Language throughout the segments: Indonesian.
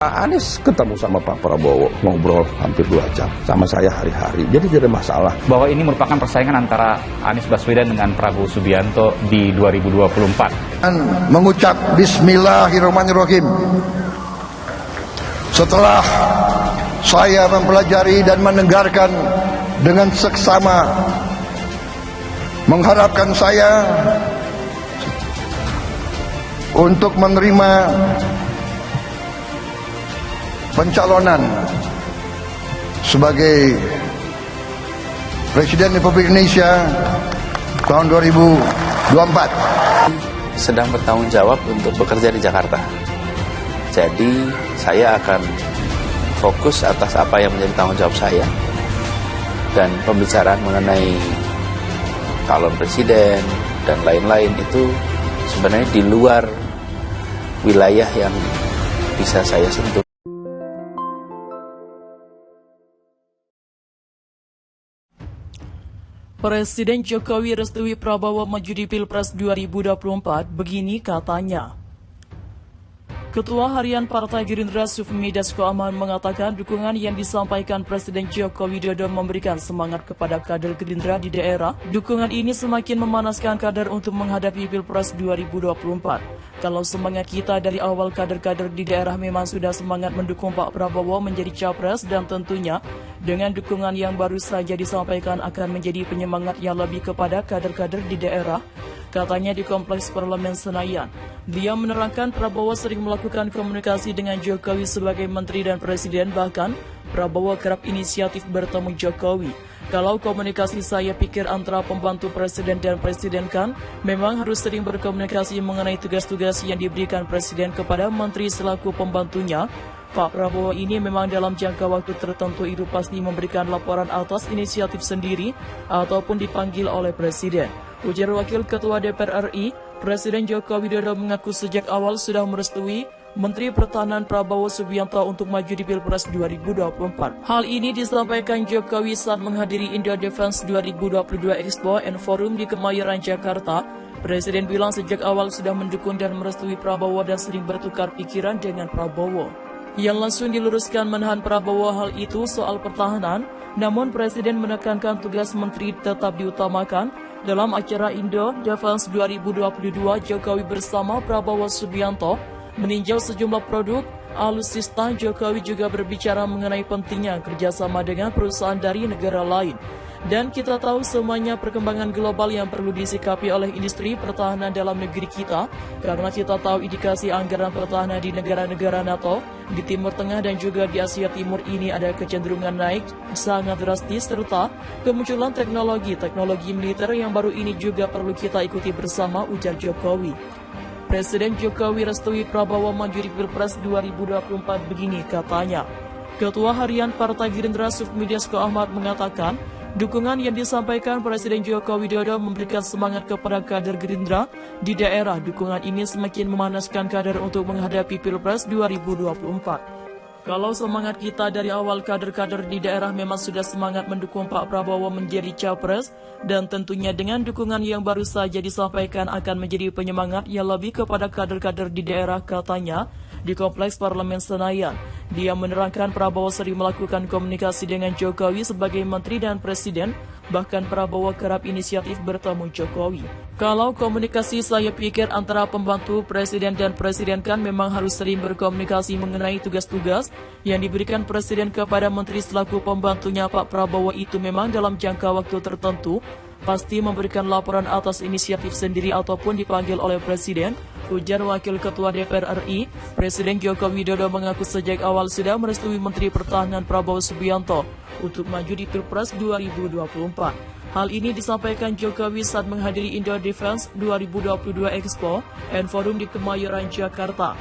Pak Anies ketemu sama Pak Prabowo, ngobrol hampir 2 jam sama saya hari-hari, jadi tidak ada masalah. Bahwa ini merupakan persaingan antara Anies Baswedan dengan Prabowo Subianto di 2024. Mengucap Bismillahirrahmanirrahim. Setelah saya mempelajari dan mendengarkan dengan seksama, mengharapkan saya untuk menerima pencalonan sebagai Presiden Republik Indonesia tahun 2024. Sedang bertanggung jawab untuk bekerja di Jakarta. Jadi saya akan fokus atas apa yang menjadi tanggung jawab saya. Dan pembicaraan mengenai calon presiden dan lain-lain itu sebenarnya di luar wilayah yang bisa saya sentuh. Presiden Jokowi restui Prabowo maju di Pilpres 2024, begini katanya. Ketua Harian Partai Gerindra Sufmi Dasko Ahmad mengatakan dukungan yang disampaikan Presiden Joko Widodo memberikan semangat kepada kader Gerindra di daerah. Dukungan ini semakin memanaskan kader untuk menghadapi Pilpres 2024. Kalau semangat kita dari awal, kader-kader di daerah memang sudah semangat mendukung Pak Prabowo menjadi capres, dan tentunya dengan dukungan yang baru saja disampaikan akan menjadi penyemangat yang lebih kepada kader-kader di daerah, katanya di Kompleks Parlemen Senayan. Dia menerangkan Prabowo sering melakukan komunikasi dengan Jokowi sebagai menteri dan presiden, bahkan Prabowo kerap inisiatif bertemu Jokowi. Kalau komunikasi, saya pikir antara pembantu presiden dan presiden kan memang harus sering berkomunikasi mengenai tugas-tugas yang diberikan presiden kepada menteri selaku pembantunya. Pak Prabowo ini memang dalam jangka waktu tertentu itu pasti memberikan laporan atas inisiatif sendiri ataupun dipanggil oleh presiden. Ujar Wakil Ketua DPR RI, Presiden Joko Widodo mengaku sejak awal sudah merestui Menteri Pertahanan Prabowo Subianto untuk maju di Pilpres 2024. Hal ini disampaikan Jokowi saat menghadiri Indo Defense 2022 Expo and Forum di Kemayoran, Jakarta. Presiden bilang sejak awal sudah mendukung dan merestui Prabowo dan sering bertukar pikiran dengan Prabowo. Yang langsung diluruskan menahan Prabowo hal itu soal pertahanan, namun Presiden menekankan tugas menteri tetap diutamakan. Dalam acara Indo Defense 2022, Jokowi bersama Prabowo Subianto meninjau sejumlah produk alutsista. Jokowi juga berbicara mengenai pentingnya kerjasama dengan perusahaan dari negara lain. Dan kita tahu semuanya perkembangan global yang perlu disikapi oleh industri pertahanan dalam negeri kita, karena kita tahu indikasi anggaran pertahanan di negara-negara NATO, di Timur Tengah dan juga di Asia Timur ini ada kecenderungan naik sangat drastis, serta kemunculan teknologi militer yang baru ini juga perlu kita ikuti bersama, ujar Jokowi. Presiden Jokowi restui Prabowo maju di Pilpres 2024, begini katanya. Ketua Harian Partai Gerindra Sufmi Dasko Ahmad mengatakan, dukungan yang disampaikan Presiden Joko Widodo memberikan semangat kepada kader Gerindra di daerah. Dukungan ini semakin memanaskan kader untuk menghadapi Pilpres 2024. Kalau semangat kita dari awal, kader-kader di daerah memang sudah semangat mendukung Pak Prabowo menjadi capres, dan tentunya dengan dukungan yang baru saja disampaikan akan menjadi penyemangat yang lebih kepada kader-kader di daerah, katanya di Kompleks Parlemen Senayan. Dia menerangkan Prabowo sering melakukan komunikasi dengan Jokowi sebagai menteri dan presiden, bahkan Prabowo kerap inisiatif bertemu Jokowi. Kalau komunikasi, saya pikir antara pembantu presiden dan presiden kan memang harus sering berkomunikasi mengenai tugas-tugas yang diberikan presiden kepada menteri selaku pembantunya Pak Prabowo itu memang dalam jangka waktu tertentu pasti memberikan laporan atas inisiatif sendiri ataupun dipanggil oleh presiden, ujar Wakil Ketua DPR RI. Presiden Joko Widodo mengaku sejak awal sudah merestui Menteri Pertahanan Prabowo Subianto untuk maju di Pilpres 2024. Hal ini disampaikan Jokowi saat menghadiri Indo Defense 2022 Expo and Forum di Kemayoran, Jakarta.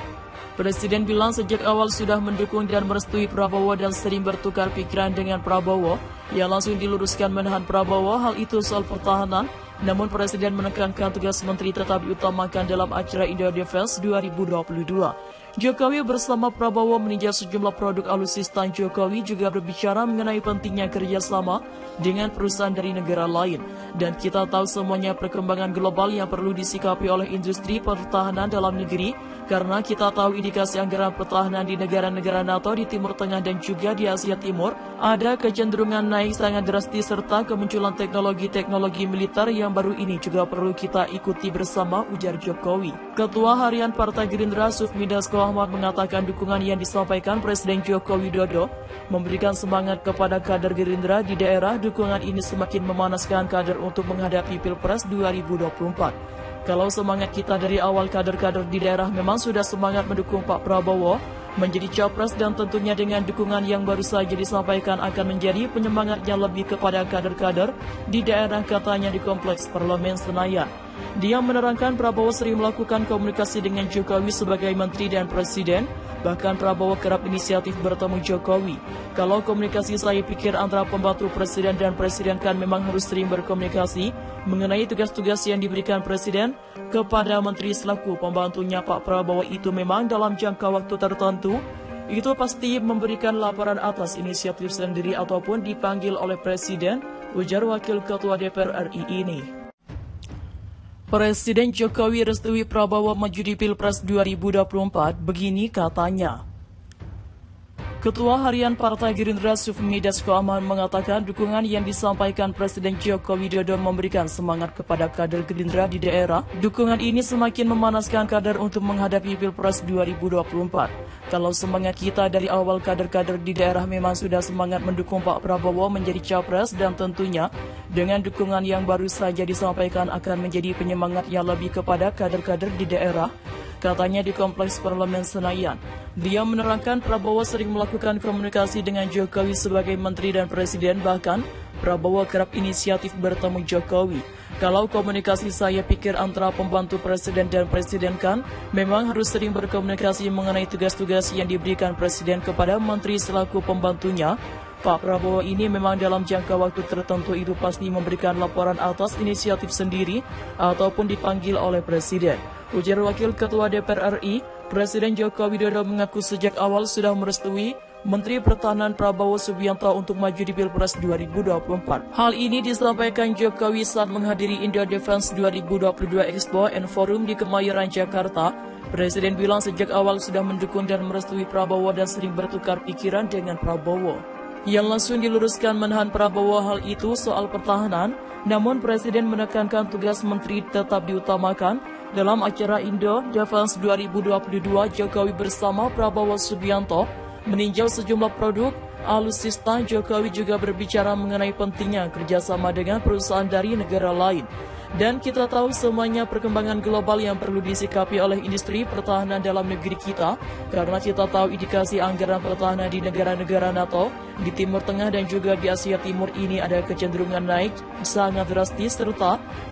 Presiden bilang sejak awal sudah mendukung dan merestui Prabowo dan sering bertukar pikiran dengan Prabowo. Yang langsung diluruskan menahan Prabowo hal itu soal pertahanan, namun Presiden menekankan tugas menteri tetap diutamakan dalam acara Indo Defense 2022. Jokowi bersama Prabowo meninjau sejumlah produk alutsista. Jokowi juga berbicara mengenai pentingnya kerjasama dengan perusahaan dari negara lain. Dan kita tahu semuanya perkembangan global yang perlu disikapi oleh industri pertahanan dalam negeri, Karena kita tahu indikasi anggaran pertahanan di negara-negara NATO di Timur Tengah dan juga di Asia Timur ada kecenderungan naik sangat drastis serta kemunculan teknologi-teknologi militer yang baru ini juga perlu kita ikuti bersama, ujar Jokowi. Ketua Harian Partai Gerindra Sufmi Dasko Ahmad mengatakan dukungan yang disampaikan Presiden Joko Widodo memberikan semangat kepada kader Gerindra di daerah. Dukungan ini semakin memanaskan kader untuk menghadapi Pilpres 2024. Kalau semangat kita dari awal kader-kader di daerah memang sudah semangat mendukung Pak Prabowo menjadi capres dan tentunya dengan dukungan yang baru saja disampaikan akan menjadi penyemangatnya lebih kepada kader-kader di daerah, katanya di Kompleks Parlemen Senayan. Dia menerangkan Prabowo sering melakukan komunikasi dengan Jokowi sebagai menteri dan presiden. Bahkan Prabowo kerap inisiatif bertemu Jokowi. Kalau komunikasi saya pikir antara pembantu presiden dan presiden kan memang harus sering berkomunikasi mengenai tugas-tugas yang diberikan presiden kepada menteri selaku pembantunya Pak Prabowo itu memang dalam jangka waktu tertentu. Itu pasti memberikan laporan atas inisiatif sendiri ataupun dipanggil oleh presiden, ujar Wakil Ketua DPR RI ini. Presiden Jokowi restui Prabowo maju di Pilpres 2024, begini katanya. Ketua Harian Partai Gerindra Sufmi Dasko Ahmad mengatakan dukungan yang disampaikan Presiden Joko Widodo memberikan semangat kepada kader Gerindra di daerah. Dukungan ini semakin memanaskan kader untuk menghadapi Pilpres 2024. Kalau semangat kita dari awal kader-kader di daerah memang sudah semangat mendukung Pak Prabowo menjadi capres dan tentunya dengan dukungan yang baru saja disampaikan akan menjadi penyemangat yang lebih kepada kader-kader di daerah, katanya di Kompleks Parlemen Senayan. Dia menerangkan Prabowo sering melakukan komunikasi dengan Jokowi sebagai menteri dan presiden, bahkan Prabowo kerap inisiatif bertemu Jokowi. Kalau komunikasi saya pikir antara pembantu presiden dan presiden kan memang harus sering berkomunikasi mengenai tugas-tugas yang diberikan presiden kepada menteri selaku pembantunya. Pak Prabowo ini memang dalam jangka waktu tertentu itu pasti memberikan laporan atas inisiatif sendiri ataupun dipanggil oleh presiden. Ujar Wakil Ketua DPR RI, Presiden Joko Widodo mengaku sejak awal sudah merestui Menteri Pertahanan Prabowo Subianto untuk maju di Pilpres 2024. Hal ini disampaikan Jokowi saat menghadiri Indo Defense 2022 Expo and Forum di Kemayoran, Jakarta. Presiden bilang sejak awal sudah mendukung dan merestui Prabowo dan sering bertukar pikiran dengan Prabowo. Yang langsung diluruskan menahan Prabowo hal itu soal pertahanan, namun Presiden menekankan tugas menteri tetap diutamakan. Dalam acara Indo Defense 2022, Jokowi bersama Prabowo Subianto meninjau sejumlah produk alutsista. Jokowi juga berbicara mengenai pentingnya kerjasama dengan perusahaan dari negara lain. Dan kita tahu semuanya perkembangan global yang perlu disikapi oleh industri pertahanan dalam negeri kita, karena kita tahu indikasi anggaran pertahanan di negara-negara NATO, di Timur Tengah dan juga di Asia Timur ini ada kecenderungan naik sangat drastis serta